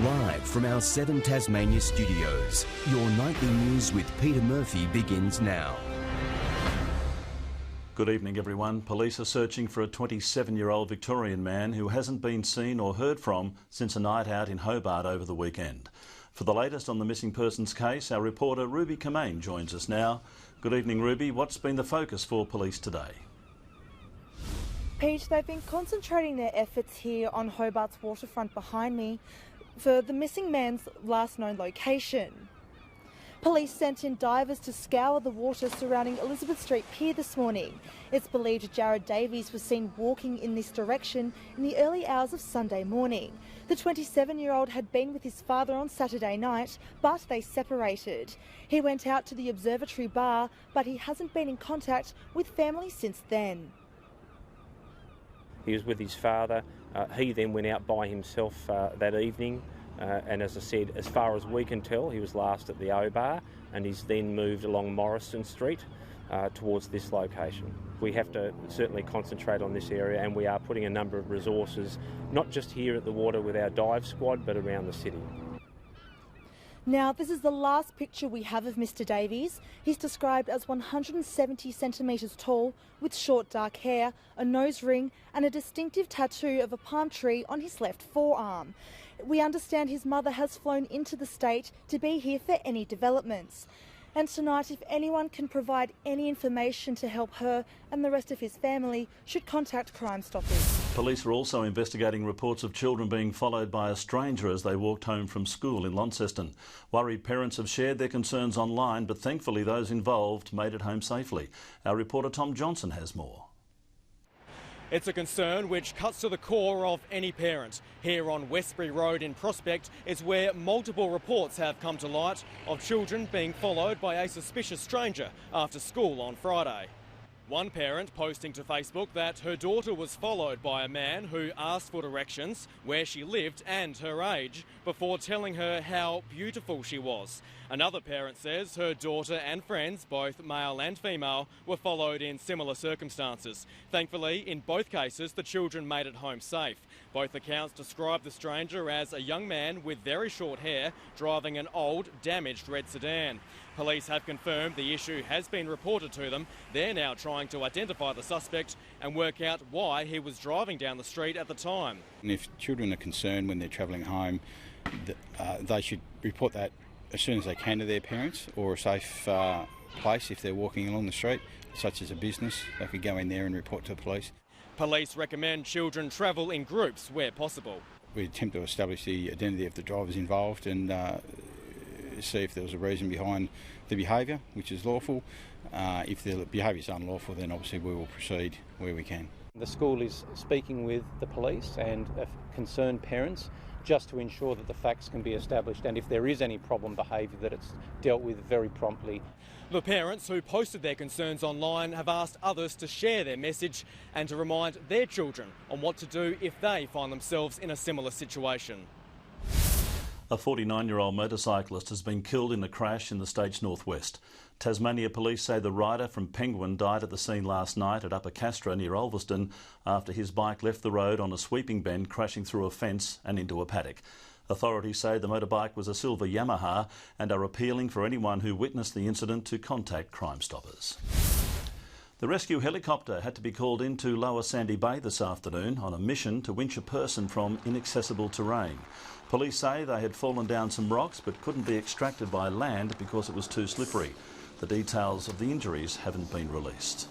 Live from our 7 Tasmania studios, your nightly news with Peter Murphy begins now. Good evening, everyone. Police are searching for a 27-year-old Victorian man who hasn't been seen or heard from since a night out in Hobart over the weekend. For the latest on the missing persons case, our reporter Ruby Kamane joins us now. Good evening, Ruby. What's been the focus for police today? Pete, they've been concentrating their efforts here on Hobart's waterfront behind me for the missing man's last known location. Police sent in divers to scour the water surrounding Elizabeth Street Pier this morning. It's believed Jared Davies was seen walking in this direction in the early hours of Sunday morning. The 27-year-old had been with his father on Saturday night, but they separated. He went out to the observatory bar, but he hasn't been in contact with family since then. He was with his father. He then went out by himself that evening. And as I said, as far as we can tell, he was last at the O Bar, and he's then moved along Morrison Street towards this location. We have to certainly concentrate on this area, and we are putting a number of resources, not just here at the water with our dive squad, but around the city. Now, this is the last picture we have of Mr Davies. He's described as 170 centimetres tall, with short dark hair, a nose ring and a distinctive tattoo of a palm tree on his left forearm. We understand his mother has flown into the state to be here for any developments. And tonight, if anyone can provide any information to help her and the rest of his family, should contact Crime Stoppers. Police are also investigating reports of children being followed by a stranger as they walked home from school in Launceston. Worried parents have shared their concerns online, but thankfully those involved made it home safely. Our reporter Tom Johnson has more. It's a concern which cuts to the core of any parent. Here on Westbury Road in Prospect is where multiple reports have come to light of children being followed by a suspicious stranger after school on Friday. One parent posting to Facebook that her daughter was followed by a man who asked for directions, where she lived and her age, before telling her how beautiful she was. Another parent says her daughter and friends, both male and female, were followed in similar circumstances. Thankfully, in both cases, the children made it home safe. Both accounts describe the stranger as a young man with very short hair driving an old, damaged red sedan. Police have confirmed the issue has been reported to them. They're now trying to identify the suspect and work out why he was driving down the street at the time. And if children are concerned when they're travelling home, they should report that as soon as they can to their parents, or a safe place if they're walking along the street, such as a business. They could go in there and report to the police. Police recommend children travel in groups where possible. We attempt to establish the identity of the drivers involved and see if there was a reason behind the behaviour, which is lawful. If the behaviour is unlawful, then obviously we will proceed where we can. The school is speaking with the police and concerned parents just to ensure that the facts can be established, and if there is any problem behaviour, that it's dealt with very promptly. The parents who posted their concerns online have asked others to share their message and to remind their children on what to do if they find themselves in a similar situation. A 49-year-old motorcyclist has been killed in a crash in the state's northwest. Tasmania police say the rider from Penguin died at the scene last night at Upper Castra near Ulverston after his bike left the road on a sweeping bend, crashing through a fence and into a paddock. Authorities say the motorbike was a silver Yamaha and are appealing for anyone who witnessed the incident to contact Crime Stoppers. The rescue helicopter had to be called into Lower Sandy Bay this afternoon on a mission to winch a person from inaccessible terrain. Police say they had fallen down some rocks but couldn't be extracted by land because it was too slippery. The details of the injuries haven't been released.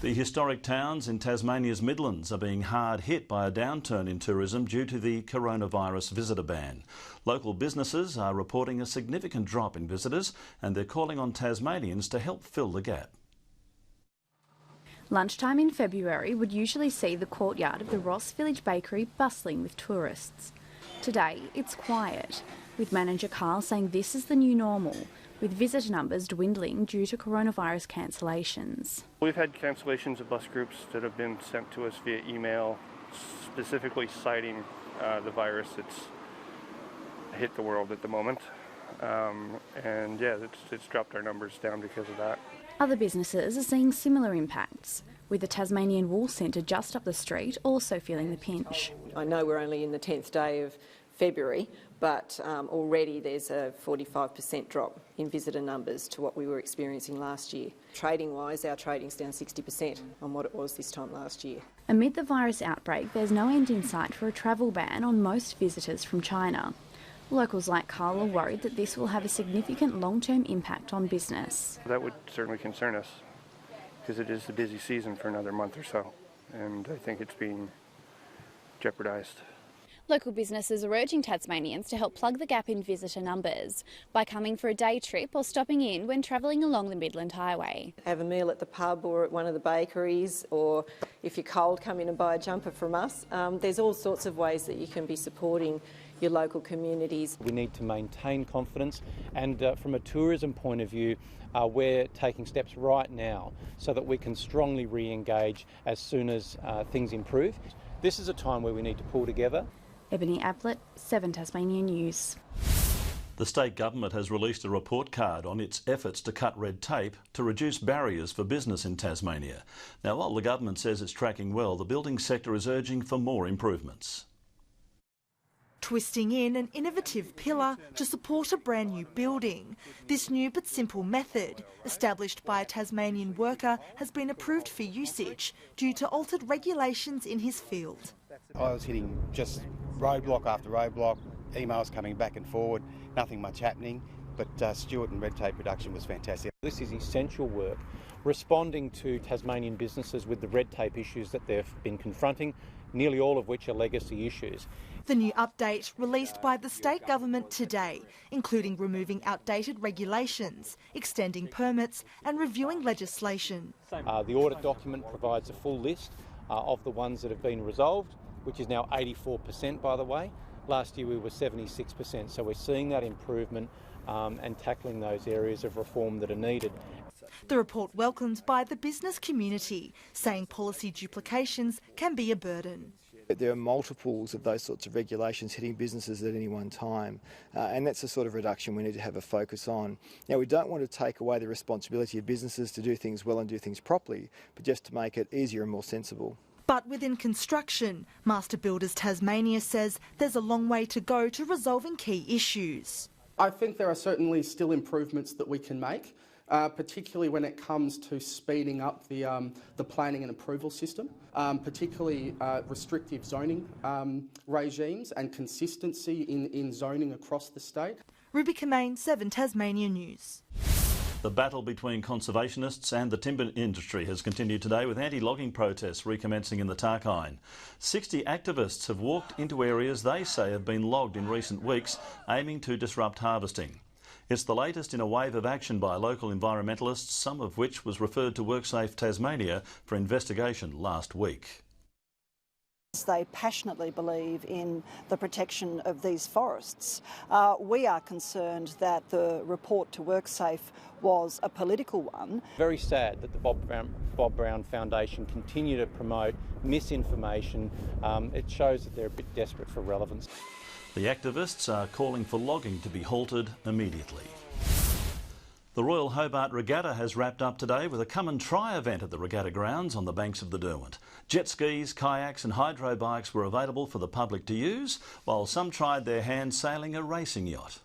The historic towns in Tasmania's Midlands are being hard hit by a downturn in tourism due to the coronavirus visitor ban. Local businesses are reporting a significant drop in visitors, and they're calling on Tasmanians to help fill the gap. Lunchtime in February would usually see the courtyard of the Ross Village Bakery bustling with tourists. Today, it's quiet, with manager Carl saying this is the new normal, with visitor numbers dwindling due to coronavirus cancellations. We've had cancellations of bus groups that have been sent to us via email, specifically citing the virus that's hit the world at the moment. And yeah, it's dropped our numbers down because of that. Other businesses are seeing similar impacts, with the Tasmanian Wool Centre just up the street also feeling the pinch. I know we're only in the 10th day of February, but already there's a 45% drop in visitor numbers to what we were experiencing last year. Trading-wise, our trading's down 60% on what it was this time last year. Amid the virus outbreak, there's no end in sight for a travel ban on most visitors from China. Locals like Carl are worried that this will have a significant long-term impact on business. That would certainly concern us, because it is the busy season for another month or so, and I think it's being jeopardised. Local businesses are urging Tasmanians to help plug the gap in visitor numbers by coming for a day trip or stopping in when travelling along the Midland Highway. Have a meal at the pub or at one of the bakeries, or if you're cold, come in and buy a jumper from us. There's all sorts of ways that you can be supporting your local communities. We need to maintain confidence, and from a tourism point of view, we're taking steps right now so that we can strongly re-engage as soon as things improve. This is a time where we need to pull together. Ebony Ablett, 7 Tasmania News. The state government has released a report card on its efforts to cut red tape to reduce barriers for business in Tasmania. Now, while the government says it's tracking well, the building sector is urging for more improvements. Twisting in an innovative pillar to support a brand new building. This new but simple method, established by a Tasmanian worker, has been approved for usage due to altered regulations in his field. I was hitting just roadblock after roadblock, emails coming back and forward, nothing much happening, but Stuart and red tape reduction was fantastic. This is essential work, responding to Tasmanian businesses with the red tape issues that they've been confronting, nearly all of which are legacy issues. The new update released by the state government today, including removing outdated regulations, extending permits and reviewing legislation. The audit document provides a full list of the ones that have been resolved, which is now 84% by the way. Last year we were 76%, so we're seeing that improvement and tackling those areas of reform that are needed. The report welcomed by the business community, saying policy duplications can be a burden. There are multiples of those sorts of regulations hitting businesses at any one time, and that's the sort of reduction we need to have a focus on. Now, we don't want to take away the responsibility of businesses to do things well and do things properly, but just to make it easier and more sensible. But within construction, Master Builders Tasmania says there's a long way to go to resolving key issues. I think there are certainly still improvements that we can make, particularly when it comes to speeding up the planning and approval system, particularly restrictive zoning regimes and consistency in zoning across the state. Ruby Kamain, 7 Tasmania News. The battle between conservationists and the timber industry has continued today, with anti-logging protests recommencing in the Tarkine. 60 activists have walked into areas they say have been logged in recent weeks, aiming to disrupt harvesting. It's the latest in a wave of action by local environmentalists, some of which was referred to WorkSafe Tasmania for investigation last week. They passionately believe in the protection of these forests. We are concerned that the report to WorkSafe was a political one. Very sad that the Bob Brown Foundation continue to promote misinformation. It shows that they're a bit desperate for relevance. The activists are calling for logging to be halted immediately. The Royal Hobart Regatta has wrapped up today with a come and try event at the regatta grounds on the banks of the Derwent. Jet skis, kayaks and hydro bikes were available for the public to use, while some tried their hand sailing a racing yacht.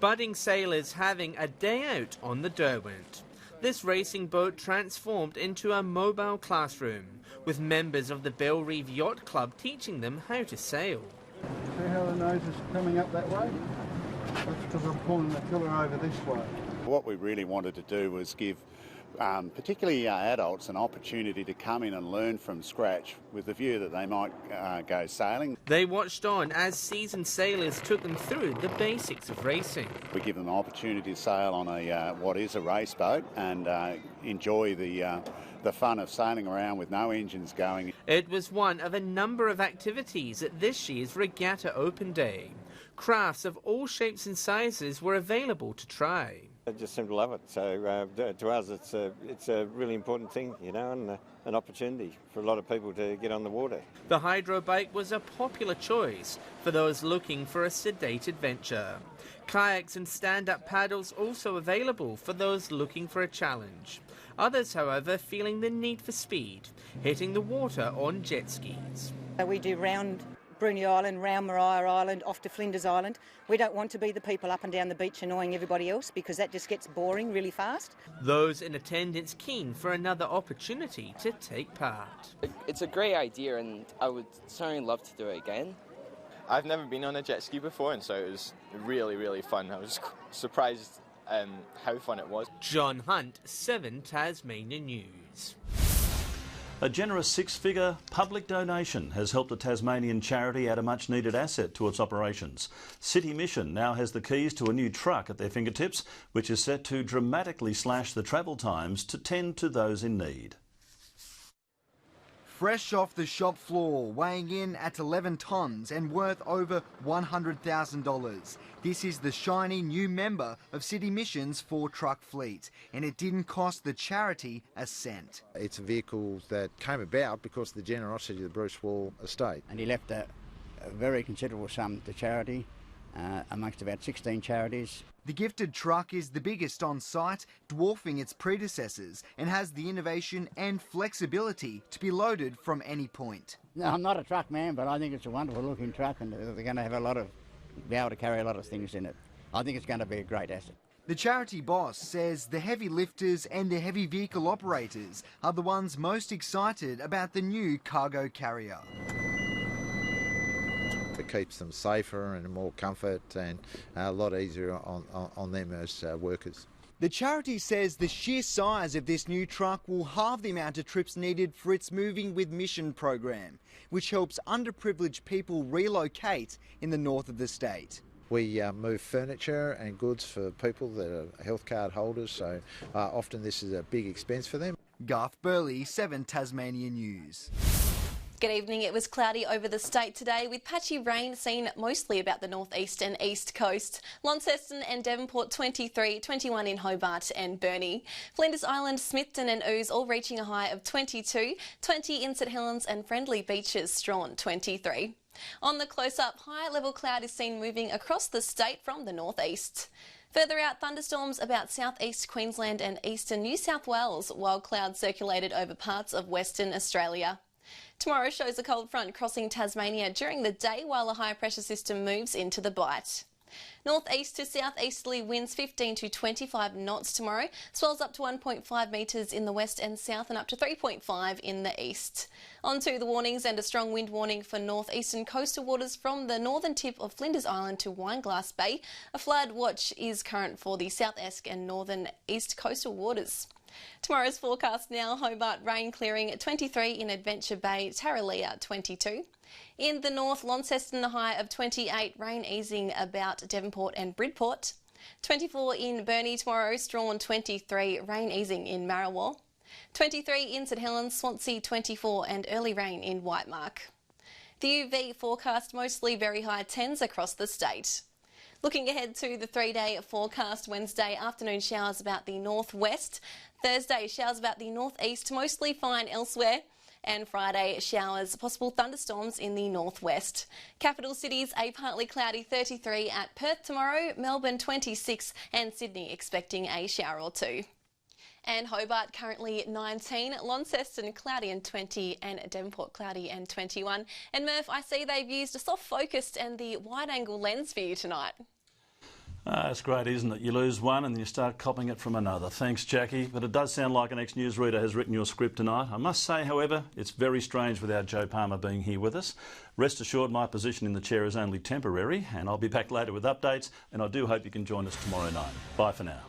Budding sailors having a day out on the Derwent. This racing boat transformed into a mobile classroom, with members of the Bellreeve Yacht Club teaching them how to sail. See how the nose is coming up that way? That's because I'm pulling the tiller over this way. What we really wanted to do was give particularly adults an opportunity to come in and learn from scratch with the view that they might go sailing. They watched on as seasoned sailors took them through the basics of racing. We give them an opportunity to sail on a what is a race boat and enjoy the fun of sailing around with no engines going. It was one of a number of activities at this year's Regatta Open Day. Crafts of all shapes and sizes were available to try. I just seem to love it. So to us, it's a really important thing, you know, and an opportunity for a lot of people to get on the water. The hydro bike was a popular choice for those looking for a sedate adventure. Kayaks and stand-up paddles also available for those looking for a challenge. Others, however, feeling the need for speed, hitting the water on jet skis. We do round Bruny Island, round Maria Island, off to Flinders Island. We don't want to be the people up and down the beach annoying everybody else, because that just gets boring really fast. Those in attendance keen for another opportunity to take part. It's a great idea and I would certainly love to do it again. I've never been on a jet ski before, and so it was really, really fun. I was surprised how fun it was. John Hunt, 7 Tasmania News. A generous 6-figure public donation has helped a Tasmanian charity add a much-needed asset to its operations. City Mission now has the keys to a new truck at their fingertips, which is set to dramatically slash the travel times to tend to those in need. Fresh off the shop floor, weighing in at 11 tonnes and worth over $100,000. This is the shiny new member of City Mission's 4-truck fleet, and it didn't cost the charity a cent. It's a vehicle that came about because of the generosity of the Bruce Wall estate. And he left a very considerable sum to charity, amongst about 16 charities. The gifted truck is the biggest on site, dwarfing its predecessors, and has the innovation and flexibility to be loaded from any point. No, I'm not a truck man, but I think it's a wonderful looking truck, and they're going to have be able to carry a lot of things in it. I think it's going to be a great asset. The charity boss says the heavy lifters and the heavy vehicle operators are the ones most excited about the new cargo carrier. It keeps them safer and more comfort and a lot easier on them as workers. The charity says the sheer size of this new truck will halve the amount of trips needed for its Moving with Mission program, which helps underprivileged people relocate in the north of the state. We move furniture and goods for people that are health card holders, so often this is a big expense for them. Garth Burley, 7 Tasmania News. Good evening. It was cloudy over the state today with patchy rain seen mostly about the northeast and east coast. Launceston and Devonport 23, 21 in Hobart and Burnie. Flinders Island, Smithton and Ouse all reaching a high of 22, 20 in St Helens and Friendly Beaches, Strawn 23. On the close-up, high-level cloud is seen moving across the state from the northeast. Further out, thunderstorms about southeast Queensland and eastern New South Wales, while clouds circulated over parts of Western Australia. Tomorrow shows a cold front crossing Tasmania during the day while a high pressure system moves into the Bight. Northeast to southeasterly winds 15 to 25 knots tomorrow, swells up to 1.5 metres in the west and south and up to 3.5 in the east. On to the warnings and a strong wind warning for northeastern coastal waters from the northern tip of Flinders Island to Wineglass Bay. A flood watch is current for the South Esk and northern east coastal waters. Tomorrow's forecast now: Hobart rain clearing at 23 in Adventure Bay, Tarraleah 22. In the north, Launceston a high of 28, rain easing about Devonport and Bridport. 24 in Burnie tomorrow, Strawn 23, rain easing in Marrawar. 23 in St Helens, Swansea 24 and early rain in Whitemark. The UV forecast mostly very high 10s across the state. Looking ahead to the 3-day forecast, Wednesday afternoon showers about the northwest, Thursday showers about the northeast, mostly fine elsewhere, and Friday showers, possible thunderstorms in the northwest. Capital cities a partly cloudy 33 at Perth tomorrow, Melbourne 26 and Sydney expecting a shower or two. And Hobart currently 19, Launceston cloudy and 20 and Devonport cloudy and 21. And Murph, I see they've used a soft focused and the wide angle lens for you tonight. It's great, isn't it? You lose one and then you start copying it from another. Thanks, Jackie. But it does sound like an ex-newsreader has written your script tonight. I must say, however, it's very strange without Joe Palmer being here with us. Rest assured my position in the chair is only temporary, and I'll be back later with updates, and I do hope you can join us tomorrow night. Bye for now.